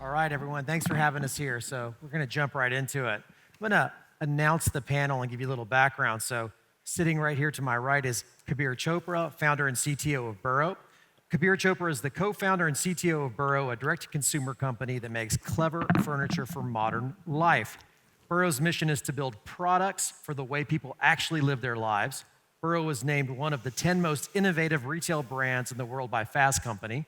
All right, everyone, thanks for having us here. So we're going to jump right into it. I'm going to announce the panel and give you a little background. So sitting right here to my right is Kabir Chopra, founder and CTO of Burrow. Kabir Chopra is the co-founder and CTO of Burrow, a direct-to-consumer company that makes clever furniture for modern life. Burrow's mission is to build products for the way people actually live their lives. Burrow was named one of the 10 most innovative retail brands in the world by Fast Company.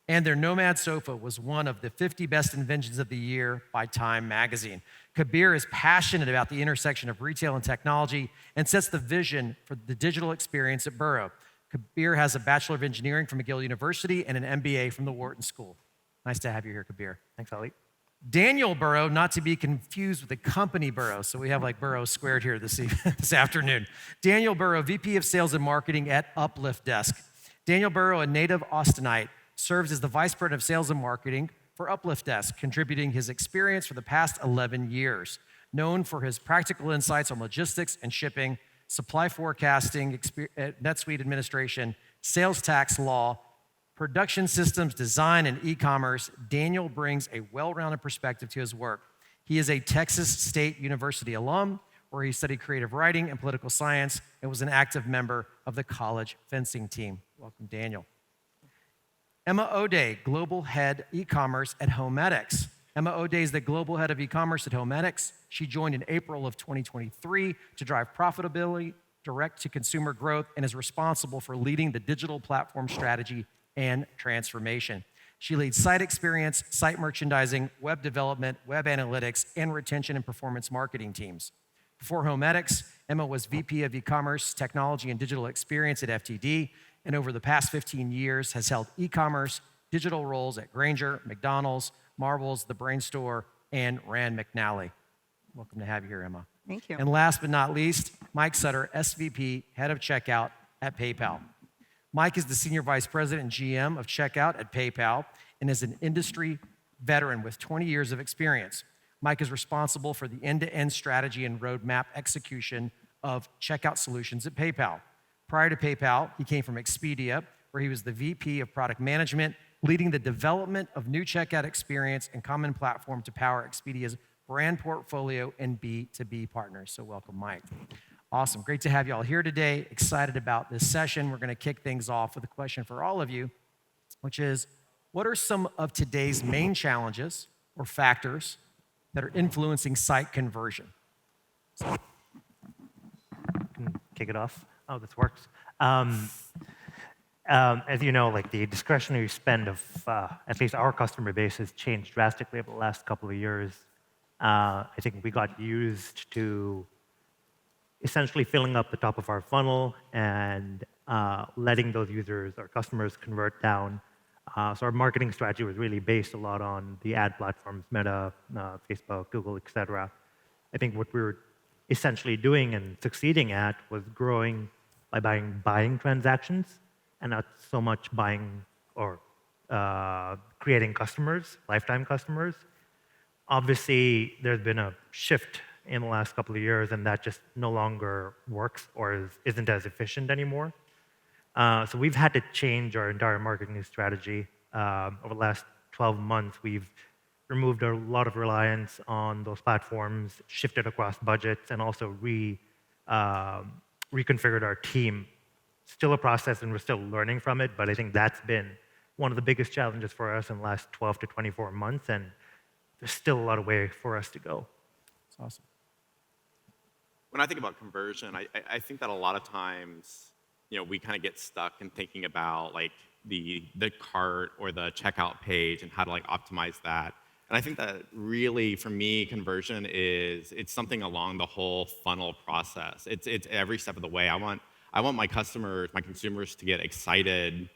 And their Nomad sofa was one of the 50 best inventions of the year by Time magazine. Kabir is passionate about the intersection of retail and technology and sets the vision for the digital experience at Burrow. Kabir has a Bachelor of Engineering from McGill University and an MBA from the Wharton School. Nice to have you here, Kabir. Thanks, Ali. Daniel Burrow, not to be confused with the company Burrow, so we have like Burrow squared here this afternoon. Daniel Burrow, VP of Sales and Marketing at Uplift Desk. Daniel Burrow, a native Austinite, serves as the Vice President of Sales and Marketing for Uplift Desk, contributing his experience for the past 11 years. Known for his practical insights on logistics and shipping, supply forecasting, NetSuite administration, sales tax law, production systems, design, and e-commerce, Daniel brings a well-rounded perspective to his work. He is a Texas State University alum, where he studied creative writing and political science and was an active member of the college fencing team. Welcome, Daniel. Emma O'Day, Global Head E-commerce at HomeEdX. Emma O'Day is the Global Head of E-commerce at HomeEdX. She joined in April of 2023 to drive profitability, direct-to-consumer growth, and is responsible for leading the digital platform strategy and transformation. She leads site experience, site merchandising, web development, web analytics, and retention and performance marketing teams. Before HomeEdX, Emma was VP of E-commerce, technology, and digital experience at FTD, and over the past 15 years has held e-commerce, digital roles at Grainger, McDonald's, Marvel's, The Brain Store, and Rand McNally. Welcome to have you here, Emma. Thank you. And last but not least, Mike Sutter, SVP, Head of Checkout at PayPal. Mike is the Senior Vice President and GM of Checkout at PayPal and is an industry veteran with 20 years of experience. Mike is responsible for the end-to-end strategy and roadmap execution of checkout solutions at PayPal. Prior to PayPal, he came from Expedia, where he was the VP of Product Management, leading the development of new checkout experience and common platform to power Expedia's brand portfolio and B2B partners. So welcome, Mike. Awesome. Great to have you all here today. Excited about this session. We're going to kick things off with a question for all of you, which is, what are some of today's main challenges or factors that are influencing site conversion? So, kick it off. Oh, this works. As you know, like the discretionary spend of at least our customer base has changed drastically over the last couple of years. I think we got used to essentially filling up the top of our funnel and letting those users or customers convert down. So our marketing strategy was really based a lot on the ad platforms, Meta, Facebook, Google, etc. I think what we were essentially doing and succeeding at was growing by buying transactions and not so much buying or creating customers, lifetime customers. Obviously, there's been a shift in the last couple of years, and that just no longer works or isn't as efficient anymore. So we've had to change our entire marketing strategy. Over the last 12 months, we've removed a lot of reliance on those platforms, shifted across budgets, and also reconfigured our team. Still a process, and we're still learning from it, but I think that's been one of the biggest challenges for us in the last 12 to 24 months, and there's still a lot of way for us to go. That's awesome. When I think about conversion, I think that a lot of times, we kind of get stuck in thinking about like the cart or the checkout page and how to like optimize that. And I think that really, for me, conversion it's something along the whole funnel process. It's every step of the way. I want my customers, my consumers to get excited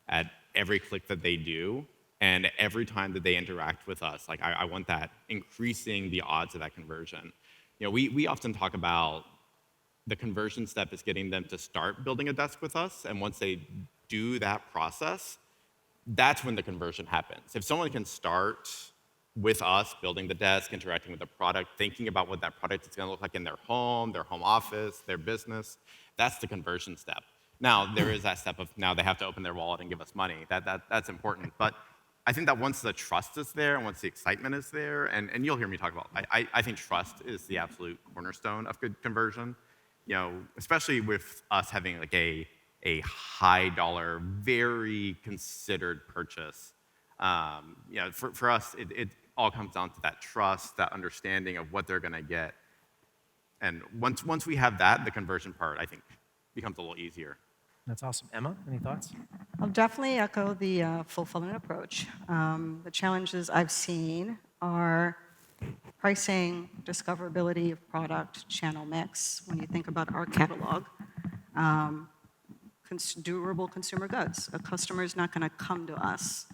at every click that they do and every time that they interact with us. Like I want that increasing the odds of that conversion. We often talk about the conversion step is getting them to start building a desk with us, and once they do that process, that's when the conversion happens. If someone can start with us, building the desk, interacting with the product, thinking about what that product is going to look like in their home office, their business, that's the conversion step. Now, there is that step of now they have to open their wallet and give us money. That's important. But I think that once the trust is there and once the excitement is there, and you'll hear me talk about, I think trust is the absolute cornerstone of good conversion. Especially with us having like a high dollar, very considered purchase. For us, it all comes down to that trust, that understanding of what they're going to get. And once we have that, the conversion part, I think, becomes a little easier. That's awesome. Emma, any thoughts? I'll definitely echo the fulfillment approach. The challenges I've seen are pricing, discoverability of product, channel mix. When you think about our catalog, durable consumer goods. A customer is not going to come to us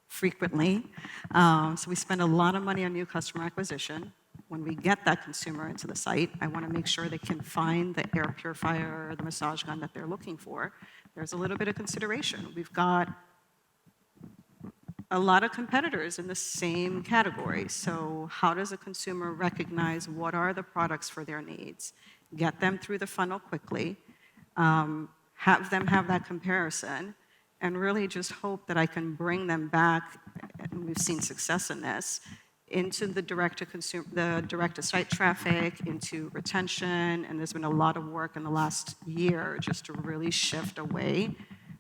frequently. So we spend a lot of money on new customer acquisition. When we get that consumer into the site, I want to make sure they can find the air purifier or the massage gun that they're looking for. There's a little bit of consideration. We've got a lot of competitors in the same category. So how does a consumer recognize what are the products for their needs? Get them through the funnel quickly, have them have that comparison, and really just hope that I can bring them back, and we've seen success in this, into the direct-to-consumer, the direct-to-site traffic, into retention, and there's been a lot of work in the last year just to really shift away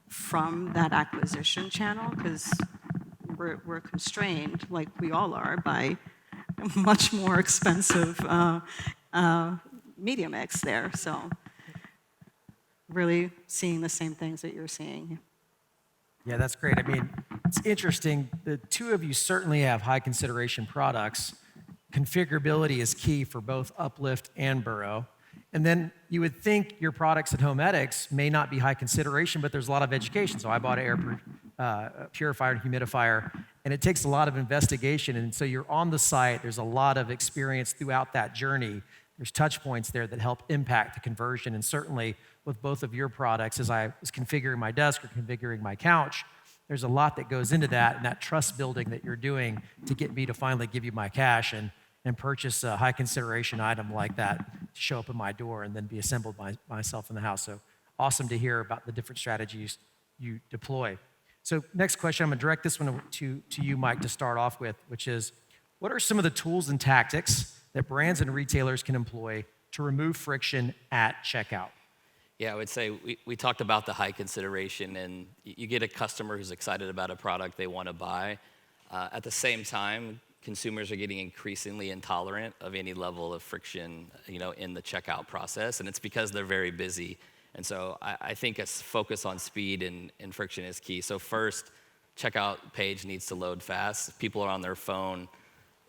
from that acquisition channel, because we're constrained, like we all are, by a much more expensive media mix there. So really seeing the same things that you're seeing. Yeah, that's great. I mean, it's interesting. The two of you certainly have high consideration products. Configurability is key for both Uplift and Burrow. And then you would think your products at Homedics may not be high consideration, but there's a lot of education. So I bought an air purifier and humidifier, and it takes a lot of investigation. And so you're on the site. There's a lot of experience throughout that journey. There's touch points there that help impact the conversion. And certainly with both of your products, as I was configuring my desk or configuring my couch, there's a lot that goes into that and that trust building that you're doing to get me to finally give you my cash and purchase a high consideration item like that to show up at my door and then be assembled by myself in the house. So awesome to hear about the different strategies you deploy. So next question, I'm gonna direct this one to you, Mike, to start off with, which is, what are some of the tools and tactics that brands and retailers can employ to remove friction at checkout? Yeah, I would say we talked about the high consideration, and you get a customer who's excited about a product they want to buy. At the same time, consumers are getting increasingly intolerant of any level of friction, in the checkout process, and it's because they're very busy. And so I think a focus on speed and friction is key. So first, checkout page needs to load fast. People are on their phone.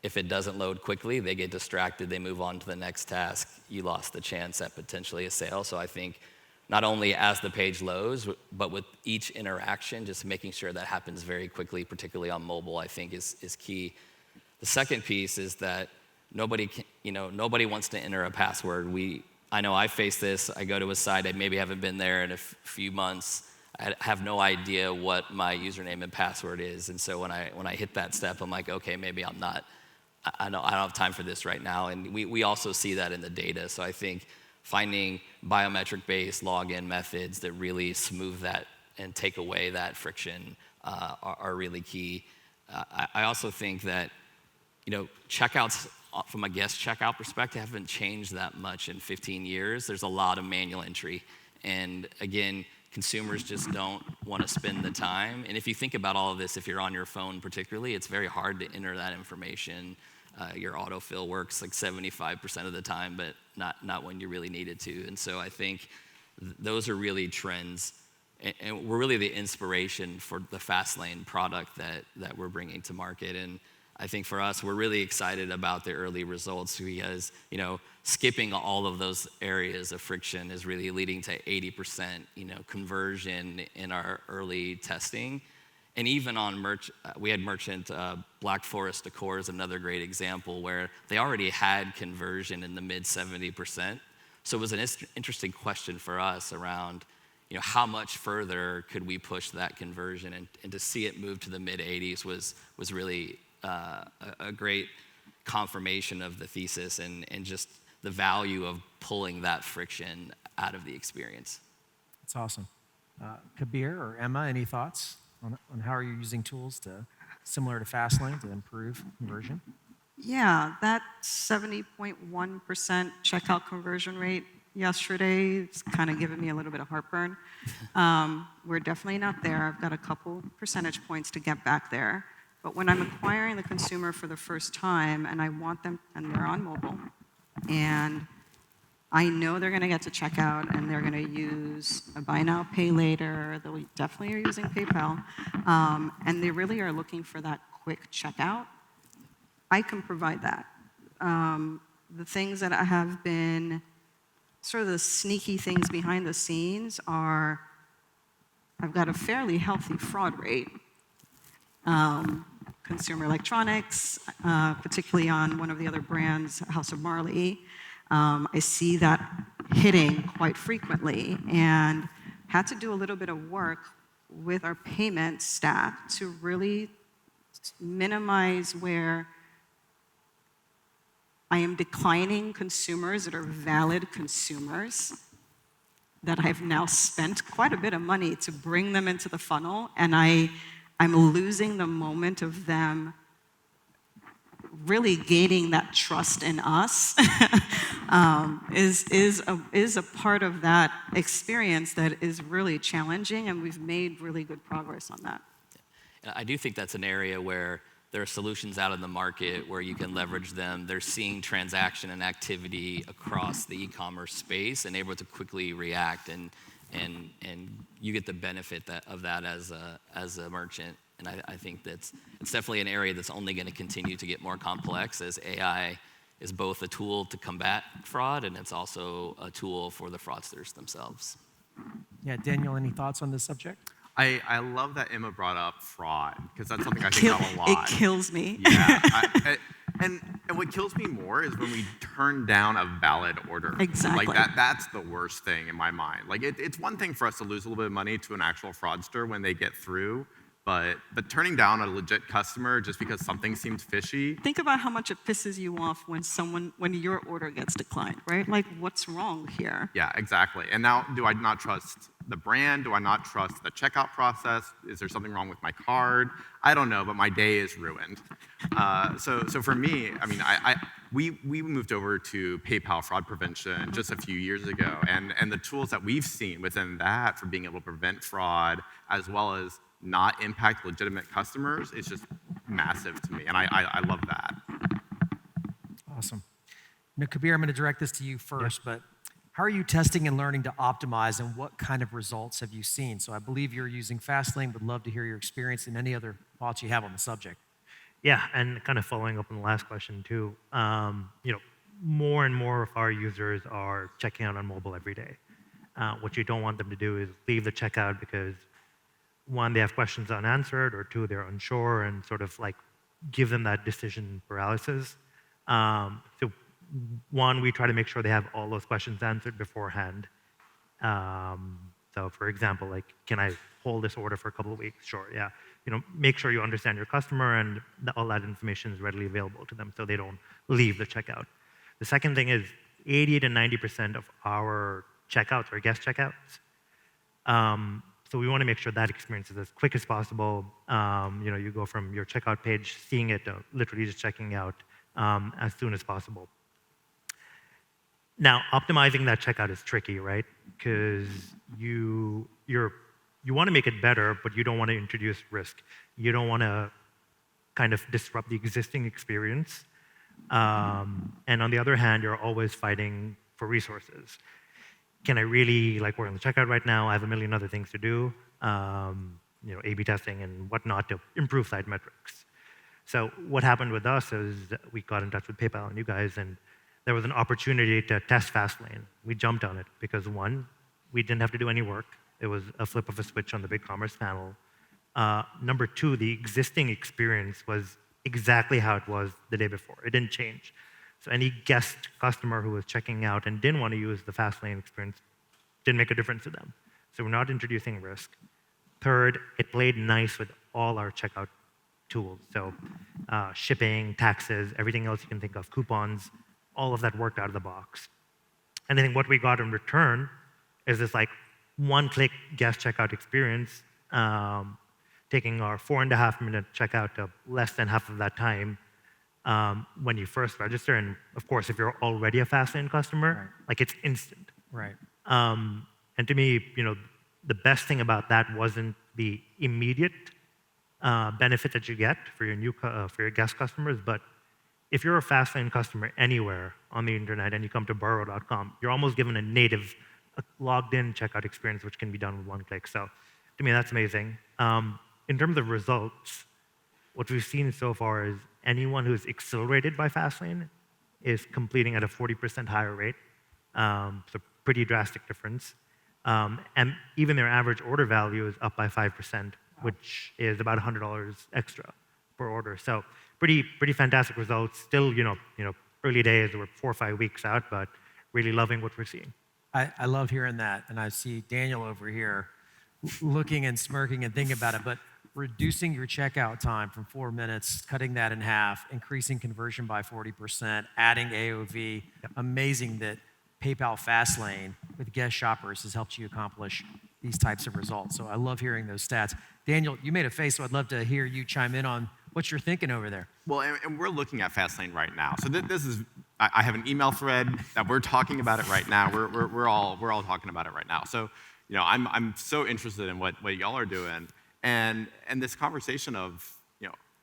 If it doesn't load quickly, they get distracted, they move on to the next task. You lost the chance at potentially a sale. So I think not only as the page loads, but with each interaction, just making sure that happens very quickly, particularly on mobile, I think is key. The second piece is that nobody wants to enter a password. I know I face this. I go to a site, I maybe haven't been there in a few months. I have no idea what my username and password is. And so when I hit that step, I'm like, okay, maybe I don't have time for this right now. And we also see that in the data. So I think finding biometric-based login methods that really smooth that and take away that friction are really key. I also think that, checkouts from a guest checkout perspective haven't changed that much in 15 years. There's a lot of manual entry. And again, consumers just don't want to spend the time. And if you think about all of this, if you're on your phone particularly, it's very hard to enter that information. Your autofill works like 75% of the time, but not when you really need it to. And so I think those are really trends. And we're really the inspiration for the fast lane product that we're bringing to market. And I think for us, we're really excited about the early results because, skipping all of those areas of friction is really leading to 80%, conversion in our early testing. And even on we had merchant, Black Forest Decor is another great example where they already had conversion in the mid 70%. So it was an interesting question for us around, how much further could we push that conversion, and to see it move to the mid 80s was really a great confirmation of the thesis and just the value of pulling that friction out of the experience. That's awesome. Kabir or Emma, any thoughts? on how are you using tools similar to Fastlane to improve conversion? Yeah, that 70.1% checkout conversion rate yesterday is kind of giving me a little bit of heartburn. We're definitely not there. I've got a couple percentage points to get back there. But when I'm acquiring the consumer for the first time and I want them, and they're on mobile, and I know they're going to get to checkout and they're going to use a buy now, pay later. They definitely are using PayPal. And they really are looking for that quick checkout. I can provide that. The things that have been sort of the sneaky things behind the scenes are I've got a fairly healthy fraud rate. Consumer electronics, particularly on one of the other brands, House of Marley. I see that hitting quite frequently and had to do a little bit of work with our payment staff to really minimize where I am declining consumers that are valid consumers that I've now spent quite a bit of money to bring them into the funnel, and I'm losing the moment of them really gaining that trust in us is a part of that experience that is really challenging, and we've made really good progress on that. And I do think that's an area where there are solutions out in the market where you can leverage them. They're seeing transaction and activity across the e-commerce space and able to quickly react, and you get the benefit of that as a merchant. And I think it's definitely an area that's only going to continue to get more complex as AI is both a tool to combat fraud and it's also a tool for the fraudsters themselves. Yeah, Daniel, any thoughts on this subject? I love that Emma brought up fraud, because that's something I think about a lot. It kills me. Yeah. And what kills me more is when we turn down a valid order. Exactly. Like that's the worst thing in my mind. Like it's one thing for us to lose a little bit of money to an actual fraudster when they get through, but turning down a legit customer just because something seems fishy. Think about how much it pisses you off when your order gets declined, right? Like, what's wrong here? Yeah, exactly. And now, do I not trust the brand? Do I not trust the checkout process? Is there something wrong with my card? I don't know, but my day is ruined. So for me, I mean, we moved over to PayPal fraud prevention just a few years ago, and the tools that we've seen within that for being able to prevent fraud as well as not impact legitimate customers is just massive to me, and I love that. Awesome. Now, Kabir, I'm going to direct this to you first, but how are you testing and learning to optimize, and what kind of results have you seen? So I believe you're using Fastlane. Would love to hear your experience and any other thoughts you have on the subject. Yeah, and kind of following up on the last question too, more and more of our users are checking out on mobile every day. What you don't want them to do is leave the checkout because one, they have questions unanswered, or two, they're unsure, and sort of like give them that decision paralysis. So one, we try to make sure they have all those questions answered beforehand. So for example, like, can I hold this order for a couple of weeks? Sure, yeah. Make sure you understand your customer and all that information is readily available to them so they don't leave the checkout. The second thing is 80 to 90% of our checkouts are guest checkouts. So we want to make sure that experience is as quick as possible. You go from your checkout page, seeing it, literally just checking out as soon as possible. Now, optimizing that checkout is tricky, right? Because you want to make it better, but you don't want to introduce risk. You don't want to kind of disrupt the existing experience. And on the other hand, you're always fighting for resources. Can I really, like, we're on the checkout right now, I have a million other things to do, A/B testing and whatnot to improve site metrics. So what happened with us is we got in touch with PayPal and you guys, and there was an opportunity to test Fastlane. We jumped on it because one, we didn't have to do any work. It was a flip of a switch on the BigCommerce panel. Number two, the existing experience was exactly how it was the day before. It didn't change. So any guest customer who was checking out and didn't want to use the Fastlane experience didn't make a difference to them. So we're not introducing risk. Third, it played nice with all our checkout tools. So shipping, taxes, everything else you can think of, coupons, all of that worked out of the box. And I think what we got in return is this like one-click guest checkout experience taking our 4.5-minute checkout to less than half of that time when you first register. And of course, if you're already a Fastlane customer, Right. like it's instant. Right. And to me, the best thing about that wasn't the immediate benefit that you get for your guest customers, but if you're a Fastlane customer anywhere on the internet and you come to burrow.com, you're almost given a native logged-in checkout experience, which can be done with one click. So to me, that's amazing. In terms of results, what we've seen so far is anyone who's accelerated by Fastlane is completing at a 40% higher rate. So pretty drastic difference. And even their average order value is up by 5%, which is about $100 extra per order. So pretty fantastic results. Still, early days. We're 4 or 5 weeks out, but really loving what we're seeing. I love hearing that, and I see Daniel over here looking and smirking and thinking about it, but reducing your checkout time from 4 minutes, cutting that in half, increasing conversion by 40%, adding AOV, amazing that PayPal Fastlane with guest shoppers has helped you accomplish these types of results. So I love hearing those stats. Daniel, you made a face, so I'd love to hear you chime in on what you're thinking over there. Well, and we're looking at Fastlane right now. So this is, I have an email thread that we're talking about it right now. We're all talking about it right now. So, I'm so interested in what y'all are doing, and this conversation of,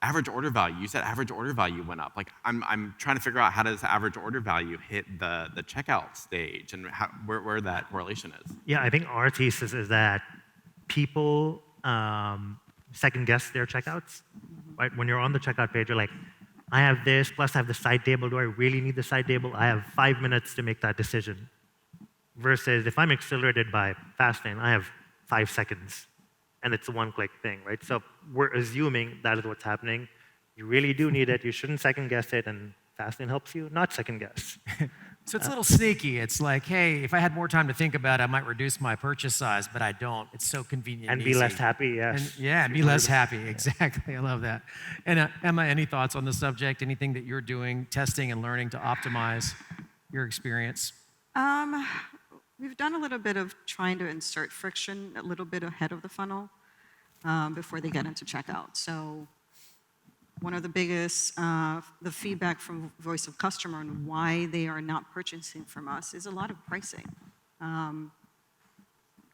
average order value. You said average order value went up. Like I'm trying to figure out how does average order value hit the checkout stage and where that correlation is. Yeah, I think our thesis is that people second guess their checkouts. Right? When you're on the checkout page, you're like, I have this, plus I have the side table. Do I really need the side table? I have 5 minutes to make that decision. Versus if I'm accelerated by Fastlane, I have 5 seconds. And it's a one-click thing, right? So we're assuming that is what's happening. You really do need it. You shouldn't second guess it, and Fastlane helps you not second guess. So it's a little sneaky. It's like, hey, if I had more time to think about it, I might reduce my purchase size, but I don't. It's so convenient And and be easy. less happy, yes. And be less happy. Exactly. I love that. And Emma, any thoughts on the subject? Anything that you're doing, testing and learning to optimize your experience? We've done a little bit of trying to insert friction a little bit ahead of the funnel before they get into checkout. So one of the biggest, the feedback from voice of customer and why they are not purchasing from us is a lot of pricing.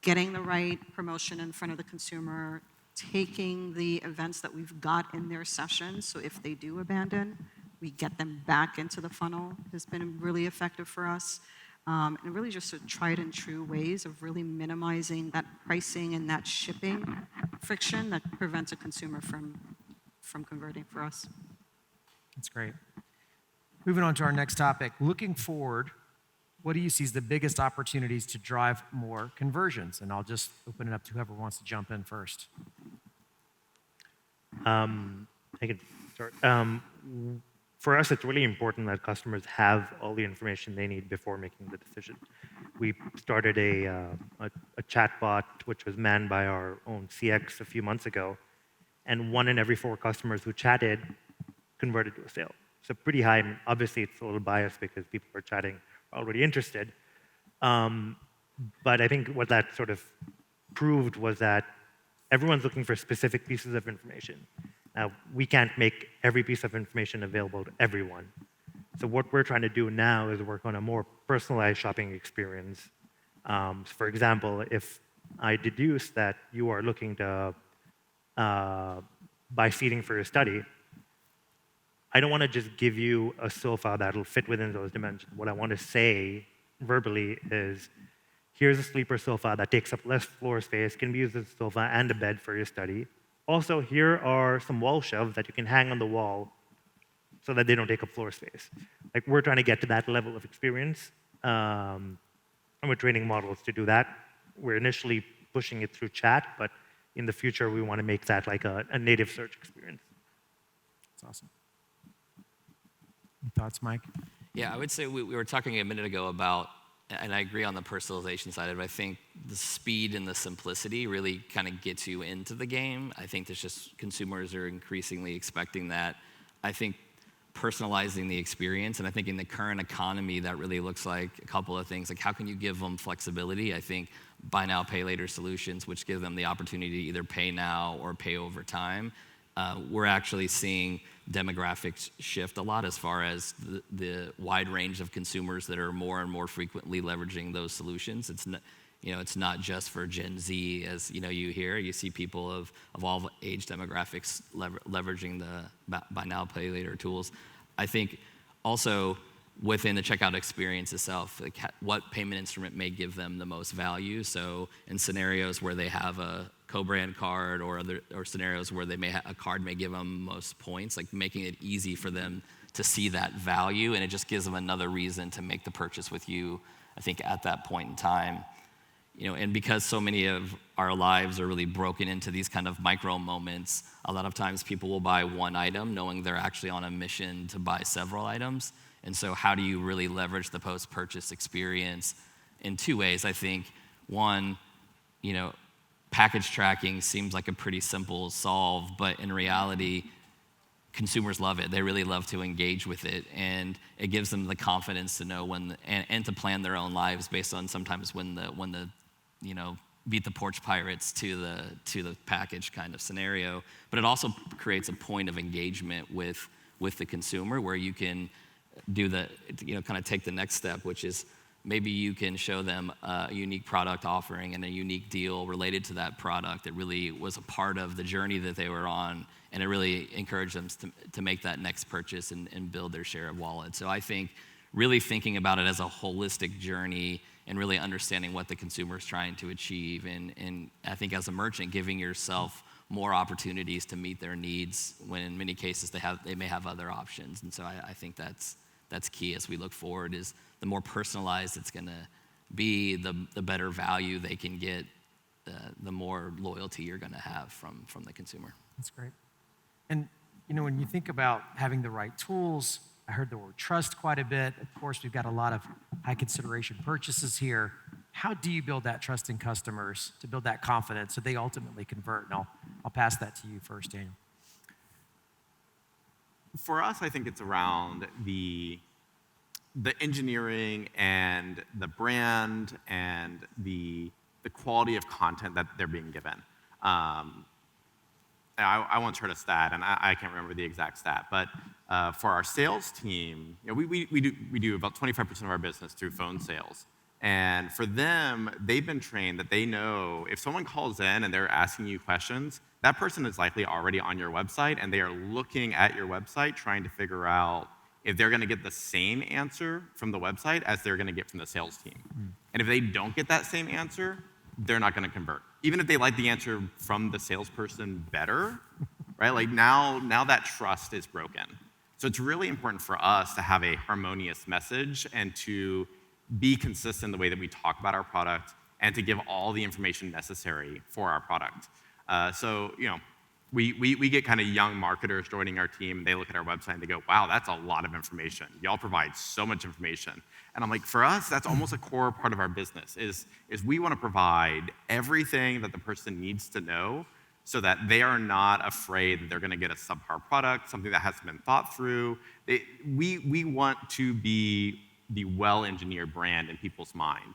Getting the right promotion in front of the consumer, taking the events that we've got in their session, so if they do abandon, we get them back into the funnel has been really effective for us. And really just a tried and true ways of really minimizing that pricing and that shipping friction that prevents a consumer from converting for us. That's great. Moving on to our next topic. Looking forward, what do you see as the biggest opportunities to drive more conversions? And I'll just open it up to whoever wants to jump in first. I can start. For us, it's really important that customers have all the information they need before making the decision. We started a chatbot, which was manned by our own CX a few months ago, and 1 in every 4 customers who chatted converted to a sale. So pretty high. And obviously, it's a little biased because people who are chatting are already interested. But I think what that sort of proved was that everyone's looking for specific pieces of information. Now, we can't make every piece of information available to everyone. So what we're trying to do now is work on a more personalized shopping experience. For example, if I deduce that you are looking to buy seating for your study, I don't want to just give you a sofa that'll fit within those dimensions. What I want to say verbally is, here's a sleeper sofa that takes up less floor space, can be used as a sofa and a bed for your study. Also, here are some wall shelves that you can hang on the wall so that they don't take up floor space. Like, we're trying to get to that level of experience, and we're training models to do that. We're initially pushing it through chat, but in the future, we want to make that like a native search experience. That's awesome. Any thoughts, Mike? Yeah, I would say we were talking a minute ago about, and I agree on the personalization side of it, I think the speed and the simplicity really kind of gets you into the game. I think there's just consumers are increasingly expecting that. I think personalizing the experience. And I think in the current economy, that really looks like a couple of things. Like, how can you give them flexibility? I think buy now, pay later solutions, which give them the opportunity to either pay now or pay over time. We're actually seeing demographics shift a lot as far as the wide range of consumers that are more and more frequently leveraging those solutions. It's not just for Gen Z, as you hear. You see people of all age demographics leveraging the buy now, pay later tools. I think also within the checkout experience itself, like what payment instrument may give them the most value. So in scenarios where they have a co-brand card or scenarios where a card may give them most points, like making it easy for them to see that value, and it just gives them another reason to make the purchase with you, I think, at that point in time. And because so many of our lives are really broken into these kind of micro moments, a lot of times people will buy one item knowing they're actually on a mission to buy several items. And so how do you really leverage the post-purchase experience in two ways? I think one, package tracking seems like a pretty simple solve, but in reality, consumers love it. They really love to engage with it, and it gives them the confidence to know and to plan their own lives based on sometimes when the beat the porch pirates to the package kind of scenario. But it also creates a point of engagement with the consumer where you can do kind of take the next step, which is maybe you can show them a unique product offering and a unique deal related to that product that really was a part of the journey that they were on, and it really encouraged them to make that next purchase and build their share of wallet. So I think really thinking about it as a holistic journey and really understanding what the consumer is trying to achieve, and I think as a merchant, giving yourself more opportunities to meet their needs when in many cases they may have other options. And so I think that's key as we look forward, is the more personalized it's going to be, the better value they can get, the more loyalty you're going to have from the consumer. That's great. And when you think about having the right tools, I heard the word trust quite a bit. Of course, we've got a lot of high consideration purchases here. How do you build that trust in customers to build that confidence so they ultimately convert? And I'll pass that to you first, Daniel. For us, I think it's around the engineering and the brand and the quality of content that they're being given. I once heard a stat, and I can't remember the exact stat, but for our sales team, we do about 25% of our business through phone sales. And for them, they've been trained that they know if someone calls in and they're asking you questions, that person is likely already on your website, and they are looking at your website trying to figure out if they're going to get the same answer from the website as they're going to get from the sales team. And if they don't get that same answer, they're not going to convert. Even if they like the answer from the salesperson better, right? Like now that trust is broken. So it's really important for us to have a harmonious message and to be consistent in the way that we talk about our product and to give all the information necessary for our product. So we get kind of young marketers joining our team. They look at our website and they go, wow, that's a lot of information. Y'all provide so much information. And I'm like, for us, that's almost a core part of our business is we want to provide everything that the person needs to know so that they are not afraid that they're going to get a subpar product, something that hasn't been thought through. We want to be the well-engineered brand in people's mind.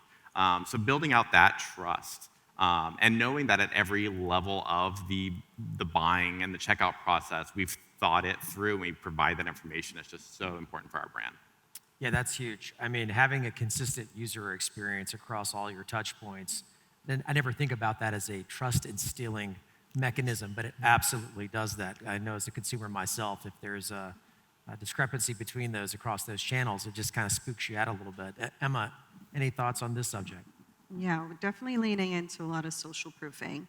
So building out that trust and knowing that at every level of the buying and the checkout process, we've thought it through and we provide that information is just so important for our brand. Yeah, that's huge. I mean, having a consistent user experience across all your touch points, then I never think about that as a trust instilling mechanism, but it absolutely does that. I know as a consumer myself, if there's a discrepancy between those across those channels, it just kind of spooks you out a little bit. Emma, any thoughts on this subject? Yeah, we're definitely leaning into a lot of social proofing.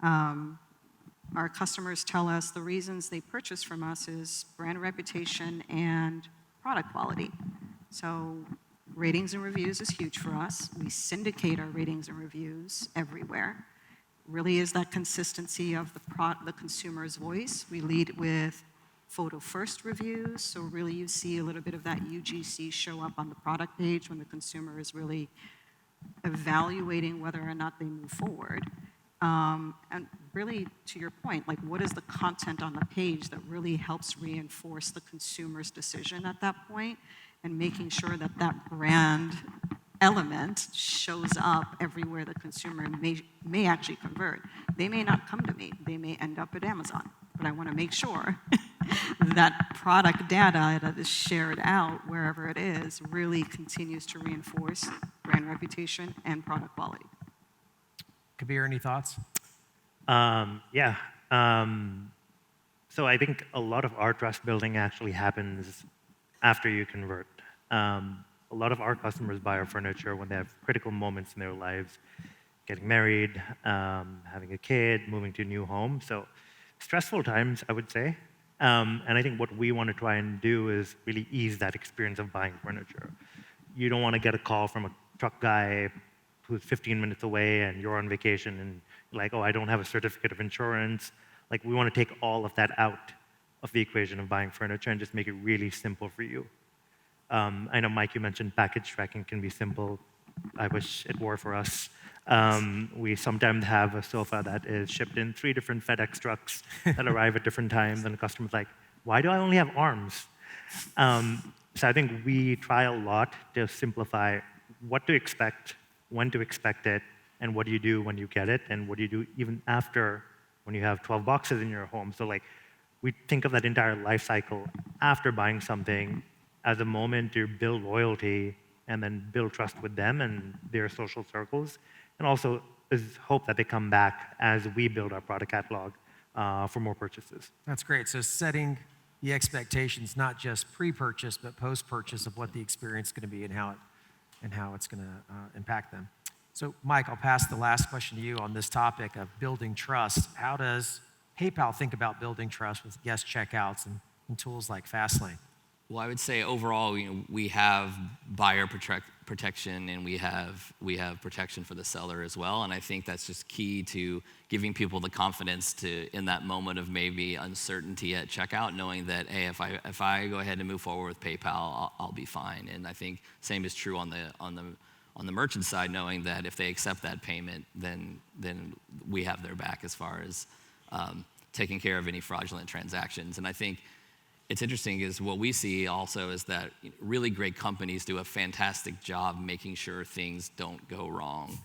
Our customers tell us the reasons they purchase from us is brand reputation and product quality. So ratings and reviews is huge for us. We syndicate our ratings and reviews everywhere. Really is that consistency of the consumer's voice. We lead with photo-first reviews, so really you see a little bit of that UGC show up on the product page when the consumer is really evaluating whether or not they move forward. And really, to your point, like what is the content on the page that really helps reinforce the consumer's decision at that point, and making sure that that brand element shows up everywhere the consumer may actually convert. They may not come to me, they may end up at Amazon, but I want to make sure that product data that is shared out wherever it is really continues to reinforce brand reputation and product quality. Kabir, any thoughts? Yeah. So I think a lot of our trust building actually happens after you convert. A lot of our customers buy our furniture when they have critical moments in their lives, getting married, having a kid, moving to a new home. So stressful times, I would say. And I think what we want to try and do is really ease that experience of buying furniture. You don't want to get a call from a truck guy who's 15 minutes away and you're on vacation and you're like, oh, I don't have a certificate of insurance. Like, we want to take all of that out of the equation of buying furniture and just make it really simple for you. I know, Mike, you mentioned package tracking can be simple. I wish it were for us. We sometimes have a sofa that is shipped in 3 different FedEx trucks that arrive at different times, and the customer's like, why do I only have arms? So I think we try a lot to simplify what to expect, when to expect it, and what do you do when you get it, and what do you do even after when you have 12 boxes in your home. So like, we think of that entire life cycle after buying something as a moment to build loyalty and then build trust with them and their social circles, and also is hope that they come back as we build our product catalog for more purchases. That's great. So setting the expectations, not just pre-purchase, but post-purchase of what the experience is going to be and how it's going to impact them. So Mike, I'll pass the last question to you on this topic of building trust. How does PayPal think about building trust with guest checkouts and tools like Fastlane? Well, I would say overall, we have buyer protection and we have protection for the seller as well. And I think that's just key to giving people the confidence to, in that moment of maybe uncertainty at checkout, knowing that, hey, if I go ahead and move forward with PayPal, I'll be fine. And I think same is true on the merchant side, knowing that if they accept that payment, then we have their back as far as taking care of any fraudulent transactions. And I think it's interesting is what we see also is that really great companies do a fantastic job making sure things don't go wrong.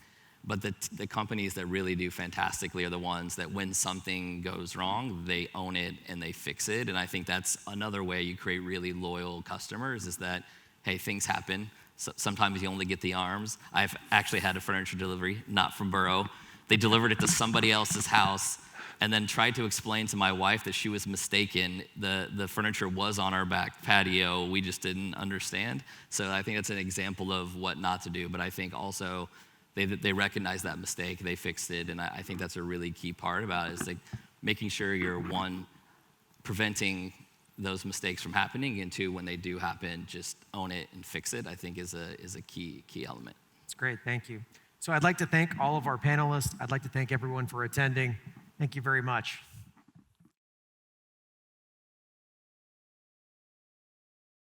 But the companies that really do fantastically are the ones that when something goes wrong, they own it and they fix it. And I think that's another way you create really loyal customers is that, hey, things happen. So sometimes you only get the arms. I've actually had a furniture delivery, not from Burrow. They delivered it to somebody else's house and then tried to explain to my wife that she was mistaken. The furniture was on our back patio. We just didn't understand. So I think it's an example of what not to do. But I think also they recognized that mistake. They fixed it. And I think that's a really key part about it is like making sure you're, one, preventing those mistakes from happening, and 2, when they do happen, just own it and fix it, I think is a key element. That's great. Thank you. So I'd like to thank all of our panelists. I'd like to thank everyone for attending. Thank you very much.